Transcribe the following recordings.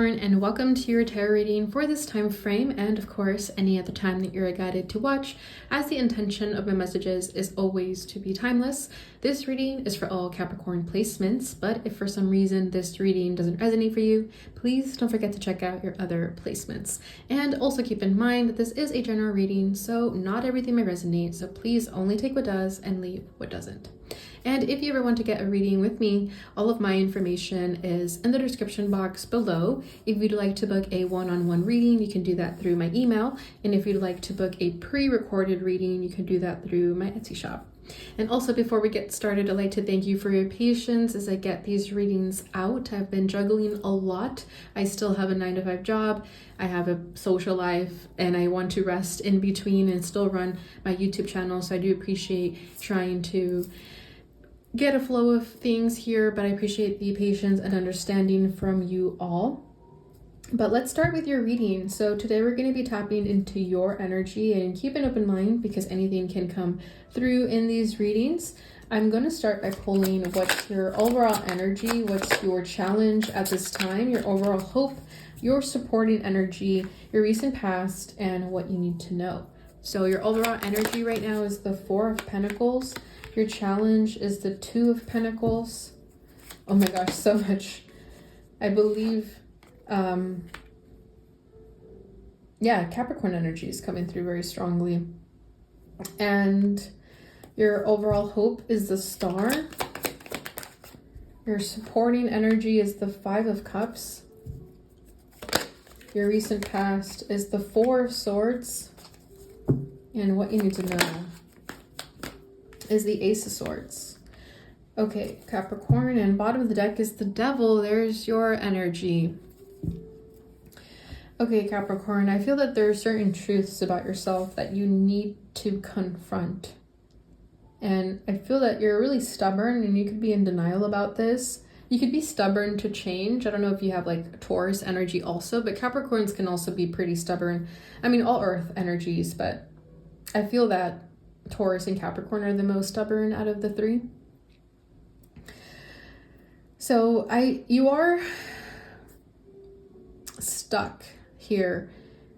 Capricorn, and welcome to your tarot reading for this time frame, and of course any other time that you're guided to watch, as the intention of my messages is always to be timeless. This reading is for all Capricorn placements, but if for some reason this reading doesn't resonate for you, please don't forget to check out your other placements. And also keep in mind that this is a general reading, so not everything may resonate, so please only take what does and leave what doesn't. And if you ever want to get a reading with me, all of my information is in the description box below. If you'd like to book a one-on-one reading, you can do that through my email. And if you'd like to book a pre-recorded reading, you can do that through my Etsy shop. And also, before we get started, I'd like to thank you for your patience as I get these readings out. I've been juggling a lot. I still have a 9-to-5 job. I have a social life, and I want to rest in between and still run my YouTube channel. So I do appreciate trying to get a flow of things here, but I appreciate the patience and understanding from you all. But let's start with your reading. So today we're going to be tapping into your energy, and keep an open mind because anything can come through in these readings. I'm going to start by pulling what's your overall energy, what's your challenge at this time, your overall hope, your supporting energy, your recent past, and what you need to know. So your overall energy right now is the 4 of Pentacles. Your challenge is the 2 of Pentacles. Oh my gosh, so much. I believe, Capricorn energy is coming through very strongly. And your overall hope is the Star. Your supporting energy is the 5 of Cups. Your recent past is the 4 of Swords. And what you need to know is the Ace of Swords. Okay, Capricorn, and bottom of the deck is the Devil. There's your energy. Okay, Capricorn, I feel that there are certain truths about yourself that you need to confront. And I feel that you're really stubborn, and you could be in denial about this. You could be stubborn to change. I don't know if you have like Taurus energy also, but Capricorns can also be pretty stubborn. I mean, all earth energies, but I feel that Taurus and Capricorn are the most stubborn out of the 3. So you are stuck here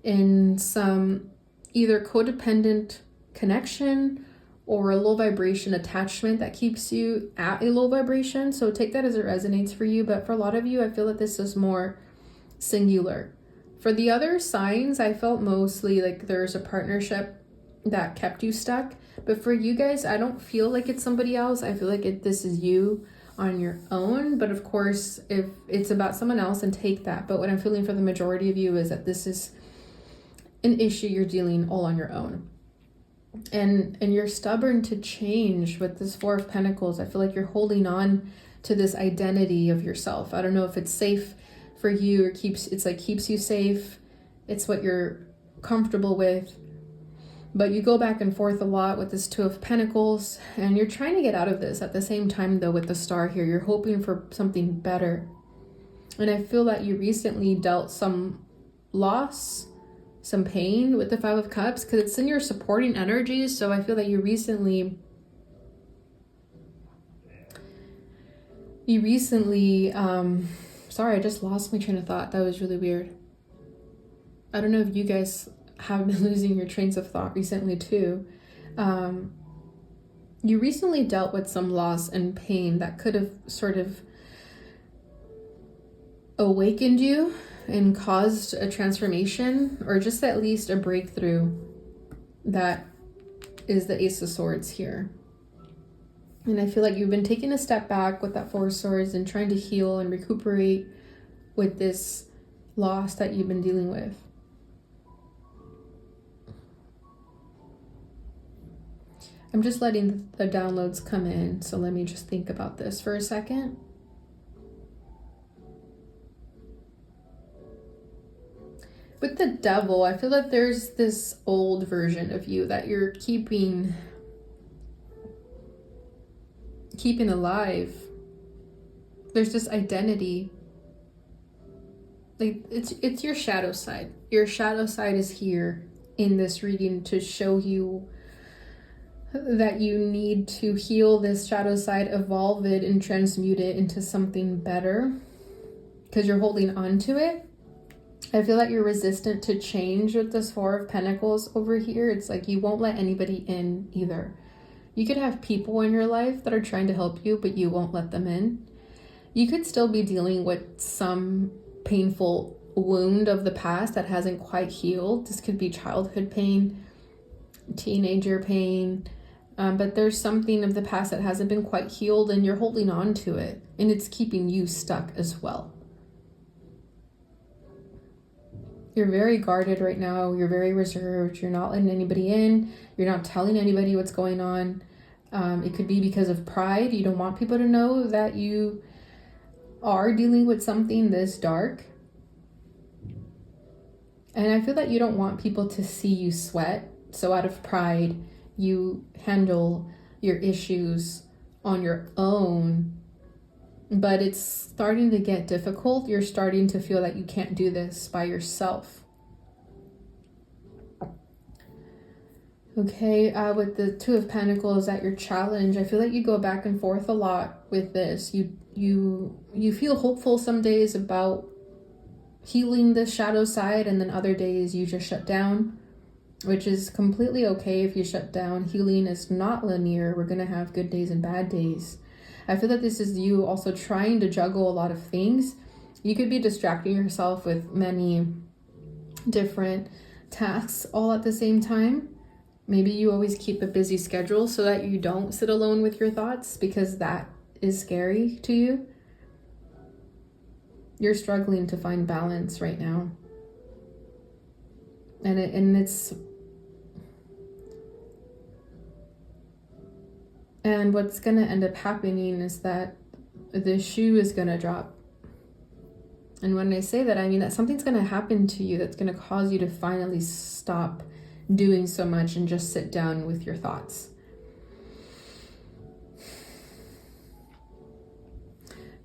in some either codependent connection or a low vibration attachment that keeps you at a low vibration. So take that as it resonates for you. But for a lot of you, I feel that this is more singular. For the other signs, I felt mostly like there's a partnership that kept you stuck. But for you guys, I don't feel like it's somebody else. I feel like this is you on your own. But of course, if it's about someone else, then take that. But what I'm feeling for the majority of you is that this is an issue you're dealing all on your own. And you're stubborn to change with this 4 of Pentacles. I feel like you're holding on to this identity of yourself. I don't know if it's safe for you or keeps you safe. It's what you're comfortable with. But you go back and forth a lot with this 2 of Pentacles, and you're trying to get out of this. At the same time, though, with the Star here, you're hoping for something better. And I feel that you recently dealt some loss, some pain with the 5 of Cups, because it's in your supporting energies. So I feel that you recently sorry, I just lost my train of thought. That was really weird. I don't know if you guys have been losing your trains of thought recently too. You recently dealt with some loss and pain that could have sort of awakened you and caused a transformation, or just at least a breakthrough. That is the Ace of Swords here. And I feel like you've been taking a step back with that 4 of Swords and trying to heal and recuperate with this loss that you've been dealing with. I'm just letting the downloads come in, so let me just think about this for a second. With the Devil, I feel that there's this old version of you that you're keeping alive. There's this identity. Like it's your shadow side. Your shadow side is here in this reading to show you that you need to heal this shadow side, evolve it, and transmute it into something better. because you're holding on to it. I feel like you're resistant to change with this Four of Pentacles over here. It's like you won't let anybody in either. You could have people in your life that are trying to help you, but you won't let them in. You could still be dealing with some painful wound of the past that hasn't quite healed. This could be childhood pain, teenager pain, but there's something of the past that hasn't been quite healed and you're holding on to it, and it's keeping you stuck as well. You're very guarded right now. You're very reserved. You're not letting anybody in. You're not telling anybody what's going on. It could be because of pride. You don't want people to know that you are dealing with something this dark. And I feel that you don't want people to see you sweat. So out of pride, you handle your issues on your own. But it's starting to get difficult. You're starting to feel that you can't do this by yourself. Okay, with the Two of Pentacles at your challenge, I feel like you go back and forth a lot with this. You feel hopeful some days about healing the shadow side, and then other days you just shut down, which is completely okay if you shut down. Healing is not linear. We're going to have good days and bad days. I feel that this is you also trying to juggle a lot of things. You could be distracting yourself with many different tasks all at the same time. Maybe you always keep a busy schedule so that you don't sit alone with your thoughts, because that is scary to you. You're struggling to find balance right now. And what's going to end up happening is that the shoe is going to drop. And when I say that, I mean that something's going to happen to you that's going to cause you to finally stop doing so much and just sit down with your thoughts.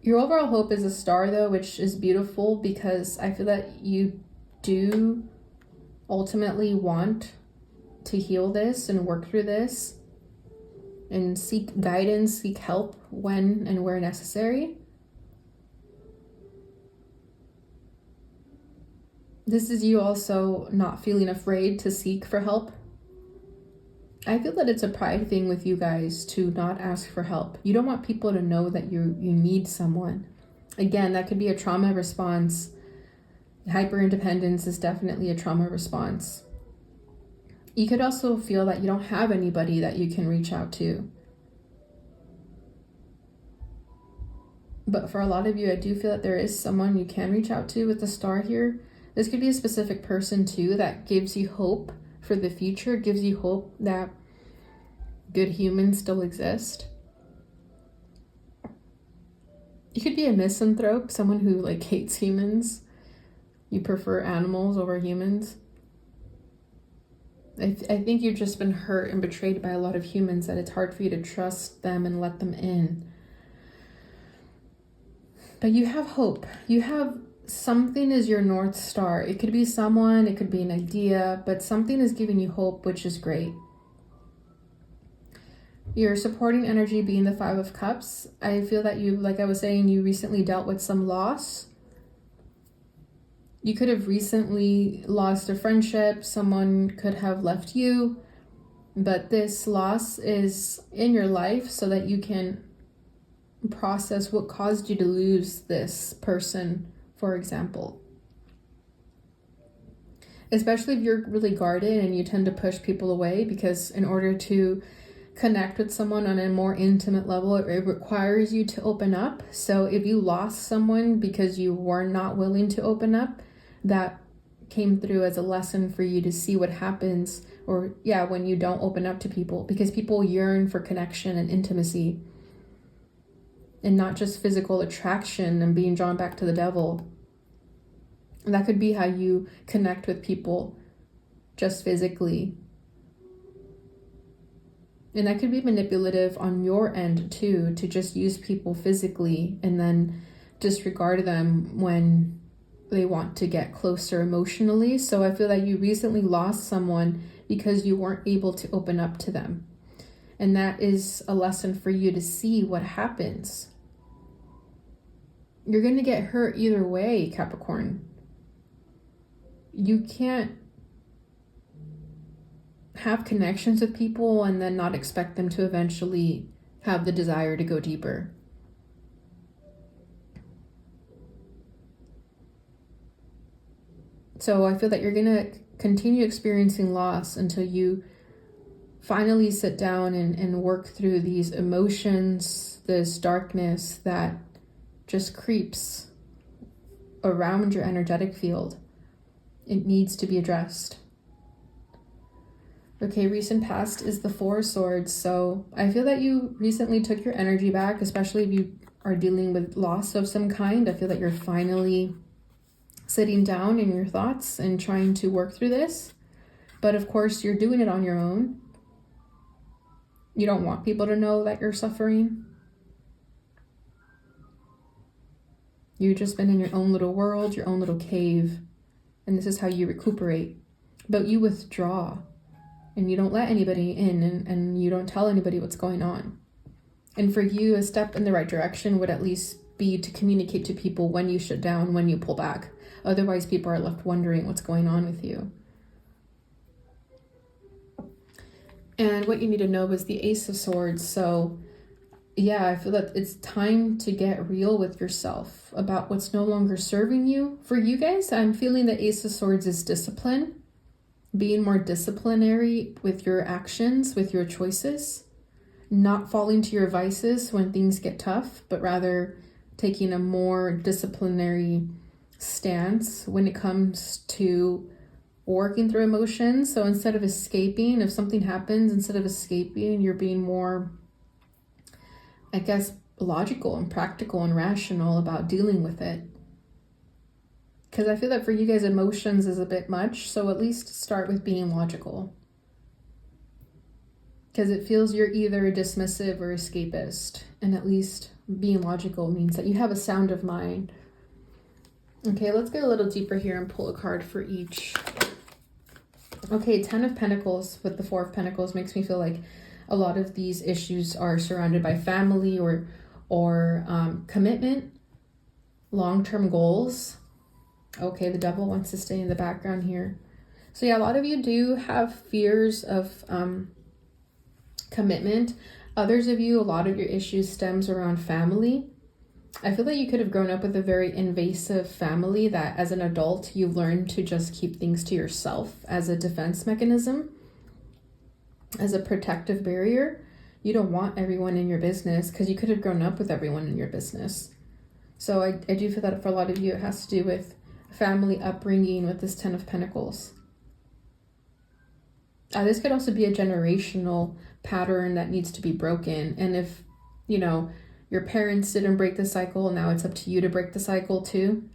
Your overall hope is a star, though, which is beautiful, because I feel that you do ultimately want to heal this and work through this and seek guidance, seek help when and where necessary. This is you also not feeling afraid to seek for help. I feel that it's a pride thing with you guys to not ask for help. You don't want people to know that you need someone. Again, that could be a trauma response. Hyper-independence is definitely a trauma response. You could also feel that you don't have anybody that you can reach out to. But for a lot of you, I do feel that there is someone you can reach out to with the star here. This could be a specific person too that gives you hope for the future, gives you hope that good humans still exist. You could be a misanthrope, someone who like hates humans. You prefer animals over humans. I think you've just been hurt and betrayed by a lot of humans, that it's hard for you to trust them and let them in. But you have hope. You have something is your North Star. It could be someone, it could be an idea, but something is giving you hope, which is great. Your supporting energy being the Five of Cups. I feel that you, like I was saying, you recently dealt with some loss. You could have recently lost a friendship. Someone could have left you, but this loss is in your life so that you can process what caused you to lose this person, for example. Especially if you're really guarded and you tend to push people away, because in order to connect with someone on a more intimate level, it requires you to open up. So if you lost someone because you were not willing to open up, that came through as a lesson for you to see what happens, or when you don't open up to people, because people yearn for connection and intimacy and not just physical attraction and being drawn back to the devil. And that could be how you connect with people, just physically. And that could be manipulative on your end too, to just use people physically and then disregard them when they want to get closer emotionally. So I feel that you recently lost someone because you weren't able to open up to them. And that is a lesson for you to see what happens. You're going to get hurt either way, Capricorn. You can't have connections with people and then not expect them to eventually have the desire to go deeper. So I feel that you're going to continue experiencing loss until you finally sit down and work through these emotions, this darkness that just creeps around your energetic field. It needs to be addressed. Okay, recent past is the Four of Swords. So I feel that you recently took your energy back, especially if you are dealing with loss of some kind. I feel that you're finally sitting down in your thoughts and trying to work through this. But of course, you're doing it on your own. You don't want people to know that you're suffering. You've just been in your own little world, your own little cave. And this is how you recuperate. But you withdraw. And you don't let anybody in, and you don't tell anybody what's going on. And for you, a step in the right direction would at least be to communicate to people when you shut down, when you pull back. Otherwise, people are left wondering what's going on with you. And what you need to know is the Ace of Swords. So yeah, I feel that it's time to get real with yourself about what's no longer serving you. For you guys, I'm feeling the Ace of Swords is discipline. Being more disciplinary with your actions, with your choices. Not falling to your vices when things get tough, but rather taking a more disciplinary stance when it comes to working through emotions. So instead of escaping, if something happens, instead of escaping, you're being more, I guess, logical and practical and rational about dealing with it. Because I feel that for you guys, emotions is a bit much. So at least start with being logical. Because it feels you're either dismissive or escapist. And at least being logical means that you have a sound of mind. Okay, let's get a little deeper here and pull a card for each. Okay, 10 of Pentacles with the 4 of Pentacles makes me feel like a lot of these issues are surrounded by family or commitment, long-term goals. Okay, the Devil wants to stay in the background here. So yeah, a lot of you do have fears of commitment. Others of you, a lot of your issues stems around family. I feel that you could have grown up with a very invasive family that as an adult, you learned to just keep things to yourself as a defense mechanism, as a protective barrier. You don't want everyone in your business because you could have grown up with everyone in your business. So I do feel that for a lot of you, it has to do with family upbringing with this 10 of Pentacles. This could also be a generational pattern that needs to be broken. And if, your parents didn't break the cycle, now it's up to you to break the cycle too.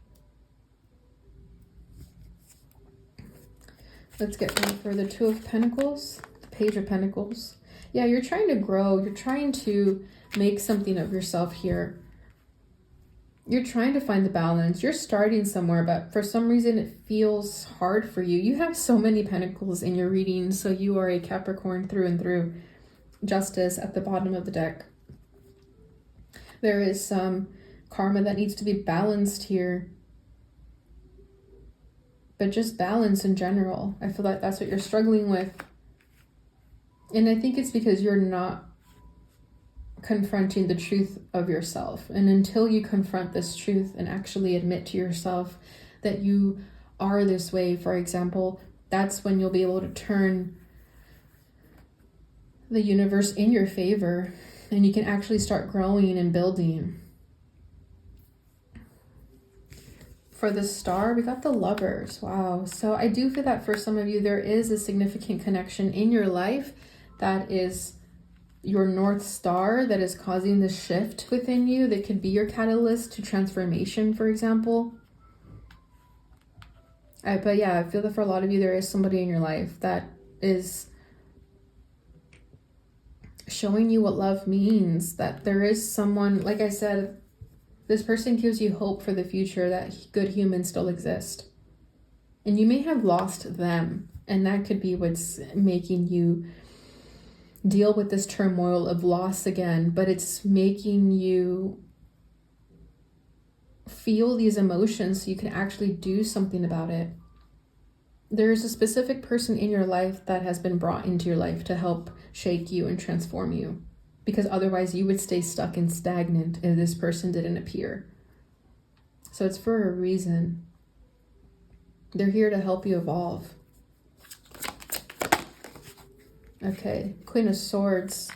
Let's get one for the 2 of Pentacles, the Page of Pentacles. Yeah, you're trying to grow. You're trying to make something of yourself here. You're trying to find the balance. You're starting somewhere, but for some reason it feels hard for you. You have so many pentacles in your reading, so you are a Capricorn through and through. Justice at the bottom of the deck. There is some karma that needs to be balanced here. But just balance in general. I feel like that's what you're struggling with. And I think it's because you're not confronting the truth of yourself. And until you confront this truth and actually admit to yourself that you are this way, for example, that's when you'll be able to turn the universe in your favor and you can actually start growing and building. For the Star, we got the Lovers. Wow. So I do feel that for some of you, there is a significant connection in your life that is your North Star that is causing the shift within you. That could be your catalyst to transformation, for example. But yeah, I feel that for a lot of you, there is somebody in your life that is showing you what love means, that there is someone, like I said, this person gives you hope for the future, that good humans still exist. And you may have lost them, and that could be what's making you deal with this turmoil of loss again, but it's making you feel these emotions so you can actually do something about it. There's a specific person in your life that has been brought into your life to help shake you and transform you, because otherwise you would stay stuck and stagnant if this person didn't appear. So it's for a reason. They're here to help you evolve. Okay, Queen of Swords,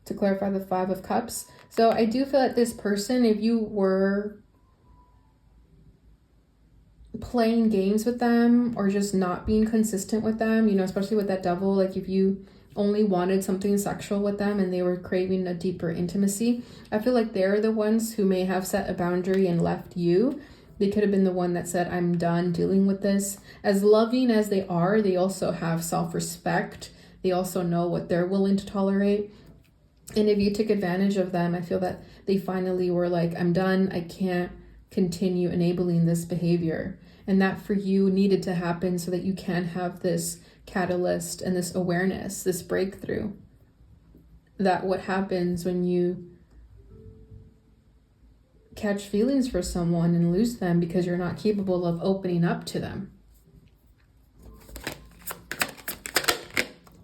to clarify the Five of Cups. So I do feel that this person, if you were playing games with them or just not being consistent with them, you know, especially with that Devil, like if you only wanted something sexual with them and they were craving a deeper intimacy, I feel like they're the ones who may have set a boundary and left you. They could have been the one that said, I'm done dealing with this. As loving as they are, they also have self-respect. They also know what they're willing to tolerate. And if you took advantage of them, I feel that they finally were like, I'm done. I can't continue enabling this behavior. And that for you needed to happen so that you can have this catalyst and this awareness, this breakthrough. That what happens when you catch feelings for someone and lose them because you're not capable of opening up to them.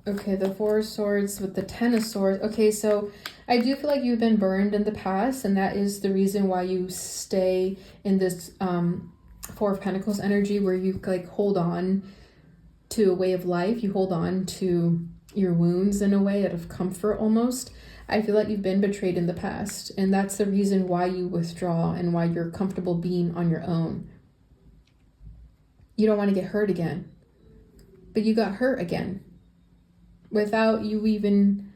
Okay, the Four of Swords with the Ten of Swords. Okay, so I do feel like you've been burned in the past, and that is the reason why you stay in this Four of Pentacles energy, where you like hold on to a way of life. You hold on to your wounds in a way out of comfort almost. I feel like you've been betrayed in the past, and that's the reason why you withdraw and why you're comfortable being on your own. You don't want to get hurt again, but you got hurt again. Without you even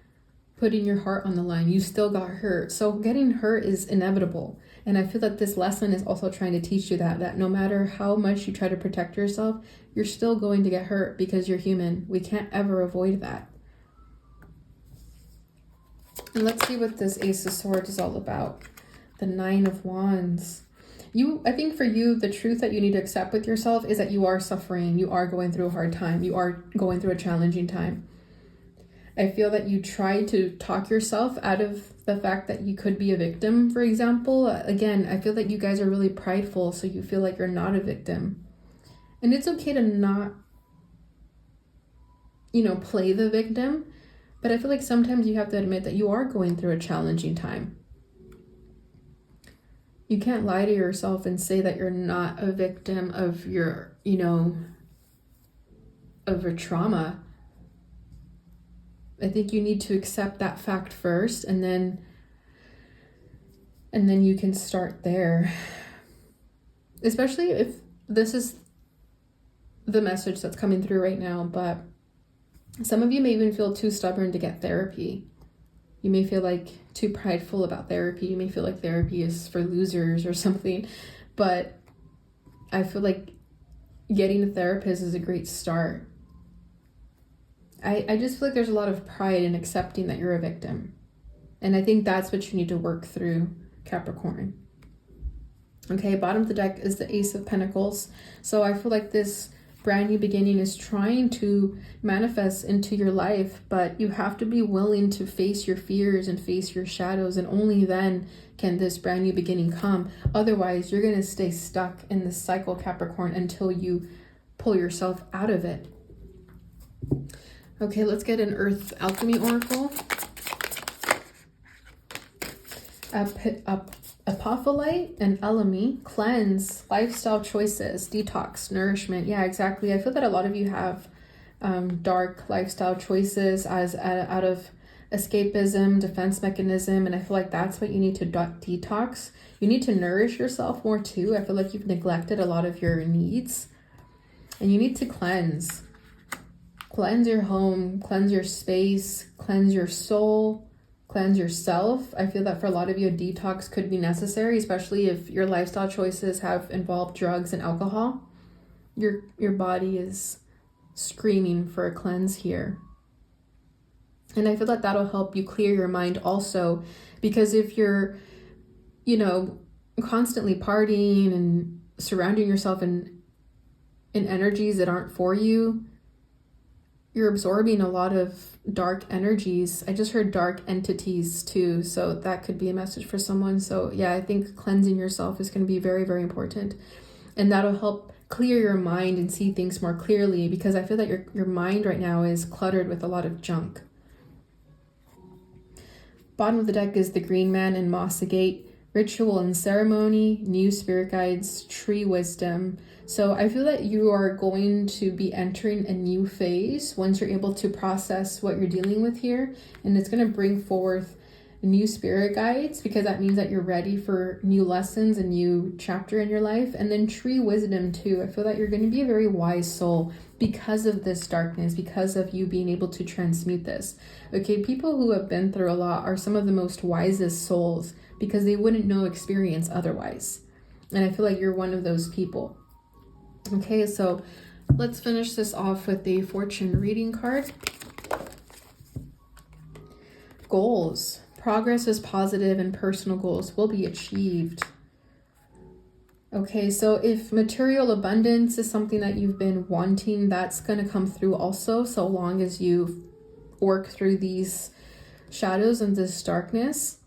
putting your heart on the line, you still got hurt. So getting hurt is inevitable. And I feel that this lesson is also trying to teach you that no matter how much you try to protect yourself, you're still going to get hurt because you're human. We can't ever avoid that. And let's see what this Ace of Swords is all about. The Nine of Wands. I think for you, the truth that you need to accept with yourself is that you are suffering. You are going through a hard time. You are going through a challenging time. I feel that you try to talk yourself out of the fact that you could be a victim, for example. Again, I feel that you guys are really prideful, so you feel like you're not a victim. And it's okay to not, play the victim. But I feel like sometimes you have to admit that you are going through a challenging time. You can't lie to yourself and say that you're not a victim of your, of your trauma. I think you need to accept that fact first, and then you can start there. Especially if this is the message that's coming through right now, but some of you may even feel too stubborn to get therapy. You may feel like too prideful about therapy. You may feel like therapy is for losers or something, but I feel like getting a therapist is a great start. I just feel like there's a lot of pride in accepting that you're a victim. And I think that's what you need to work through, Capricorn. Okay, bottom of the deck is the Ace of Pentacles. So I feel like this brand new beginning is trying to manifest into your life, but you have to be willing to face your fears and face your shadows, and only then can this brand new beginning come. Otherwise, you're going to stay stuck in this cycle, Capricorn, until you pull yourself out of it. Okay, let's get an Earth Alchemy Oracle. Apophyllite and Elemi, cleanse, lifestyle choices, detox, nourishment. Yeah, exactly. I feel that a lot of you have dark lifestyle choices as out of escapism, defense mechanism, and I feel like that's what you need to detox. You need to nourish yourself more too. I feel like you've neglected a lot of your needs, and you need to cleanse. Cleanse your home, cleanse your space, cleanse your soul, cleanse yourself. I feel that for a lot of you, a detox could be necessary, especially if your lifestyle choices have involved drugs and alcohol. Your body is screaming for a cleanse here. And I feel that that'll help you clear your mind also, because if you're, constantly partying and surrounding yourself in energies that aren't for you, you're absorbing a lot of dark energies. I just heard dark entities too, so that could be a message for someone. So yeah, I think cleansing yourself is going to be very, very important, and that'll help clear your mind and see things more clearly, because I feel that your mind right now is cluttered with a lot of junk. Bottom of the deck is the Green Man and Moss Agate. Ritual and ceremony, new spirit guides, tree wisdom. So I feel that you are going to be entering a new phase once you're able to process what you're dealing with here. And it's going to bring forth new spirit guides, because that means that you're ready for new lessons, a new chapter in your life. And then tree wisdom too. I feel that you're going to be a very wise soul because of this darkness, because of you being able to transmute this. Okay, people who have been through a lot are some of the most wisest souls, because they wouldn't know experience otherwise. And I feel like you're one of those people. Okay, so let's finish this off with the fortune reading card. Goals. Progress is positive and personal goals will be achieved. Okay, so if material abundance is something that you've been wanting, that's going to come through also, so long as you work through these shadows and this darkness.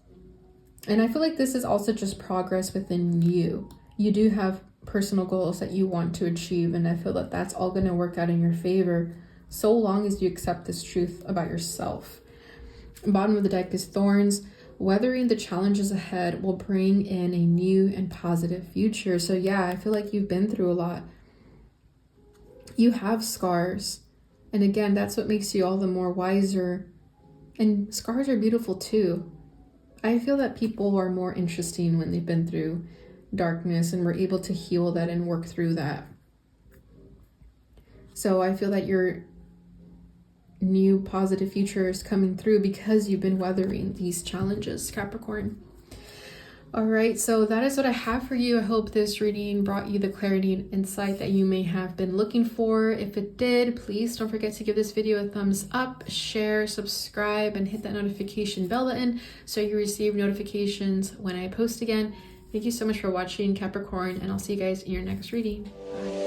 And I feel like this is also just progress within you. You do have personal goals that you want to achieve, and I feel that that's all going to work out in your favor, so long as you accept this truth about yourself. Bottom of the deck is Thorns. Weathering the challenges ahead will bring in a new and positive future. So yeah, I feel like you've been through a lot. You have scars. And again, that's what makes you all the more wiser. And scars are beautiful too. I feel that people are more interesting when they've been through darkness and we're able to heal that and work through that. So I feel that your new positive future is coming through because you've been weathering these challenges, Capricorn. All right, so that is what I have for you. I hope this reading brought you the clarity and insight that you may have been looking for. If it did, please don't forget to give this video a thumbs up, share, subscribe, and hit that notification bell button so you receive notifications when I post again. Thank you so much for watching, Capricorn, and I'll see you guys in your next reading. Bye.